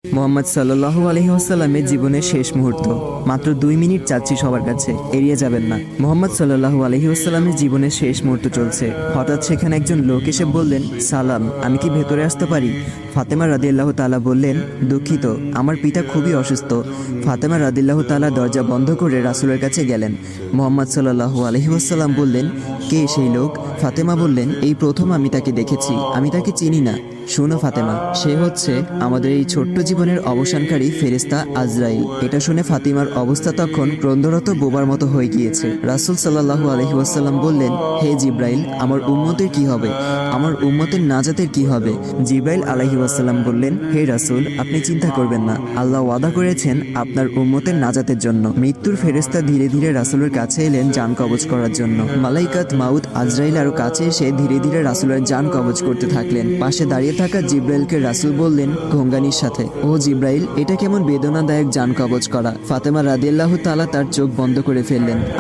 মোহাম্মদ সাল্লাল্লাহু আলাইহি ওয়াসাল্লামের জীবনের শেষ মুহূর্ত। মাত্র 2 মিনিট চাচ্ছি সবার কাছে, এড়িয়ে যাবেন না। মোহাম্মদ সাল্লাল্লাহু আলাইহি ওয়াসাল্লামের জীবনের শেষ মুহূর্ত চলছে। হঠাৎ সেখানে একজন লোক এসে বললেন, সালাম, আমি কি ভেতরে আসতে পারি? ফাতেমা রাদিয়াল্লাহু তাআলা বললেন, দুঃখিত, আমার পিতা খুবই অসুস্থ। ফাতেমা রাদিয়াল্লাহু তাআলা দরজা বন্ধ করে রাসূলের কাছে গেলেন। মোহাম্মদ সাল্লাল্লাহু আলাইহি ওয়াসাল্লাম বললেন, কে সেই লোক? ফাতেমা বললেন, এই প্রথম আমি তাকে দেখেছি, আমি তাকে চিনি না। শোনো ফাতেমা, সে হচ্ছে আমাদের এই ছোট্ট জীবনের অবসানকারী ফেরেশতা আজরাইল। এটা শুনে ফাতিমার অবস্থা তখন ক্রন্দরত বোবার মতো হয়ে গিয়েছে। রাসূল সাল্লাল্লাহু আলাইহি ওয়াসাল্লাম বললেন, হে জিব্রাইল, আমার উম্মতের কি হবে? আমার উম্মতের নাজাতের কি হবে? জিব্রাইল আলাইহি ওয়াসাল্লাম বললেন, হে রাসূল, আপনি চিন্তা করবেন না, আল্লাহ ওয়াদা করেছেন আপনার উম্মতের নাজাতের জন্য। মৃত্যুর ফেরেশতা ধীরে ধীরে রাসূলের কাছে এলেন জান কবজ করার জন্য। মালাইকাত মাউত আজরাইল আরো কাছে এসে ধীরে ধীরে রাসূলের জান কবজ করতে থাকলেন। পাশে দাঁড়িয়ে থাকা জিব্রাইলকে রাসূল বললেন ঘোঙ্গানির সাথে, ও জিব্রাইল, এটা কেমন বেদনাদায়ক জান কবজ করা। ফাতেমা রাদিয়াল্লাহু তাআলা তার চোখ বন্ধ করে ফেললেন।